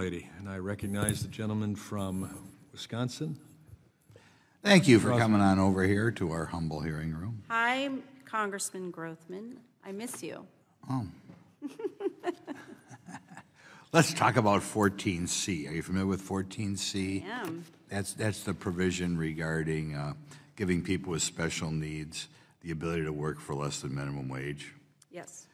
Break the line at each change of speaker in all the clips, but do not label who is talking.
lady, and I recognize the gentleman from Wisconsin.
Thank you for coming on over here to our humble hearing room.
Hi, Congressman Grothman. I miss you.
Oh. Let's talk about 14C. Are you familiar with 14C?
I am.
That's the provision regarding giving people with special needs the ability to work for less than minimum wage.
Yes.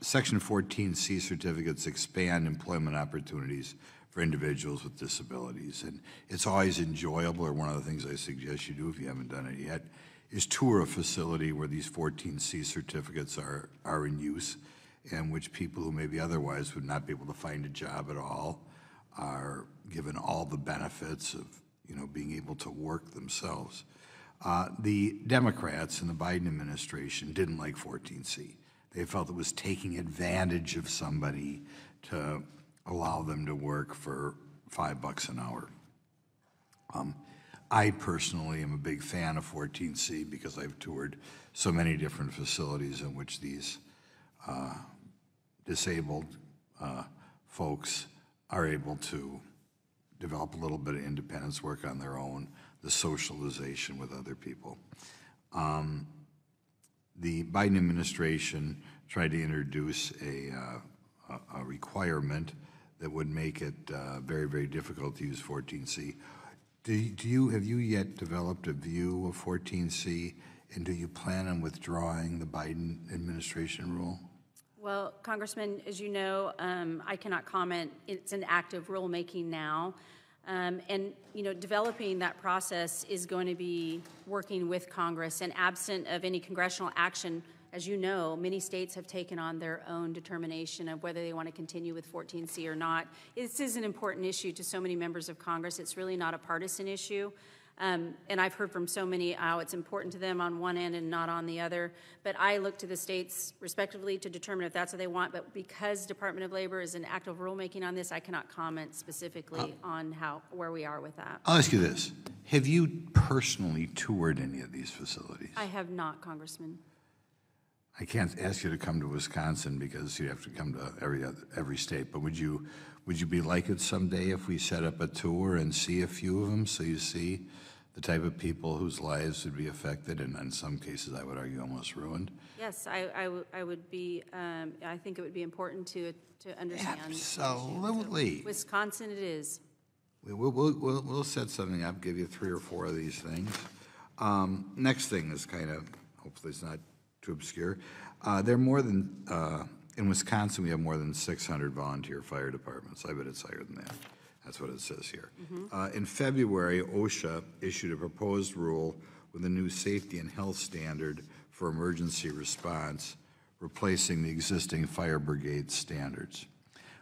Section 14C certificates expand employment opportunities for individuals with disabilities. And it's always enjoyable, or one of the things I suggest you do if you haven't done it yet, is tour a facility where these 14C certificates are in use, and which people who maybe otherwise would not be able to find a job at all are given all the benefits of, being able to work themselves. The Democrats in the Biden administration didn't like 14C. They felt it was taking advantage of somebody to allow them to work for $5 an hour. I personally am a big fan of 14C because I've toured so many different facilities in which these disabled folks are able to develop a little bit of independence, work on their own, the socialization with other people. The Biden administration tried to introduce a requirement that would make it very, very difficult to use 14C. Have you yet developed a view of 14C, and do you plan on withdrawing the Biden administration rule?
Well, Congressman, as you know, I cannot comment. It's an active rulemaking now. And, developing that process is going to be working with Congress, and absent of any congressional action, as you know, many states have taken on their own determination of whether they want to continue with 14C or not. This is an important issue to so many members of Congress. It's really not a partisan issue. And I've heard from so many how it's important to them on one end and not on the other. But I look to the states respectively to determine if that's what they want. But because Department of Labor is in active rulemaking on this, I cannot comment specifically on where we are with that.
I'll ask you this. Have you personally toured any of these facilities?
I have not, Congressman.
I can't ask you to come to Wisconsin because you have to come to every state. But would you be like it someday if we set up a tour and see a few of them, so you see the type of people whose lives would be affected, and in some cases, I would argue, almost ruined?
Yes, I would be. I think it would be important to understand.
Absolutely.
Wisconsin, it is.
We'll set something up. Give you 3 or 4 of these things. Next thing is kind of, hopefully, it's not too obscure. There are more than in Wisconsin, we have more than 600 volunteer fire departments. I bet it's higher than that. That's what it says here. Mm-hmm. In February, OSHA issued a proposed rule with a new safety and health standard for emergency response, replacing the existing fire brigade standards.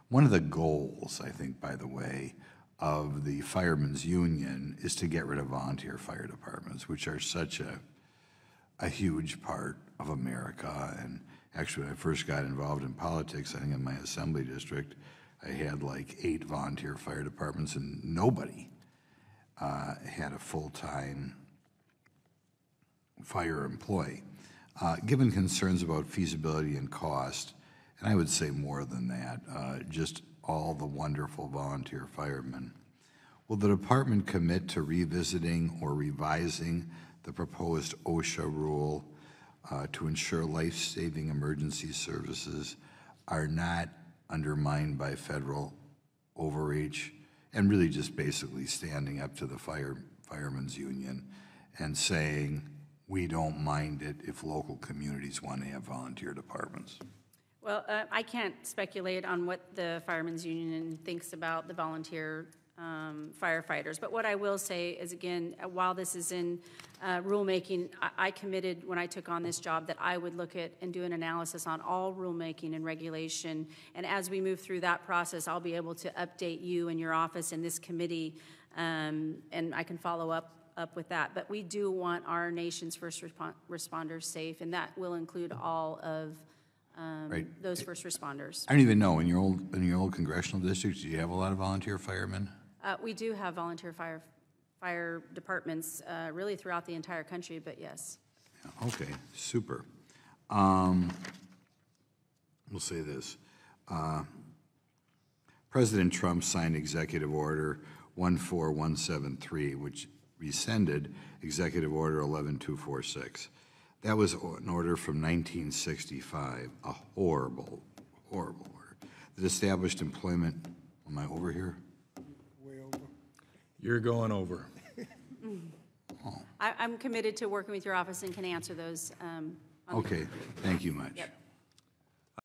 One of the goals, I think, by the way, of the Firemen's Union is to get rid of volunteer fire departments, which are such a huge part of America. And actually, when I first got involved in politics, I think in my assembly district, I had like 8 volunteer fire departments, and nobody had a full-time fire employee. Given concerns about feasibility and cost, and I would say more than that, just all the wonderful volunteer firemen, will the department commit to revisiting or revising the proposed OSHA rule to ensure life-saving emergency services are not undermined by federal overreach, and really just basically standing up to the Firemen's Union and saying, we don't mind it if local communities want to have volunteer departments?
Well, I can't speculate on what the Firemen's Union thinks about the volunteer firefighters. But what I will say is, again, while this is in rulemaking, I committed when I took on this job that I would look at and do an analysis on all rulemaking and regulation. And as we move through that process, I'll be able to update you and your office and this committee, and I can follow up with that. But we do want our nation's first responders safe, and that will include all of
right.
those first responders.
I don't even know, in your old congressional districts, do you have a lot of volunteer firemen?
We do have volunteer fire departments really throughout the entire country, but yes.
Yeah, okay, super. We'll say this. President Trump signed Executive Order 14173, which rescinded Executive Order 11246. That was an order from 1965, a horrible, horrible order that established employment. Am I over here?
You're going over.
I'm committed to working with your office and can answer those.
Okay, thank you much.
Yep.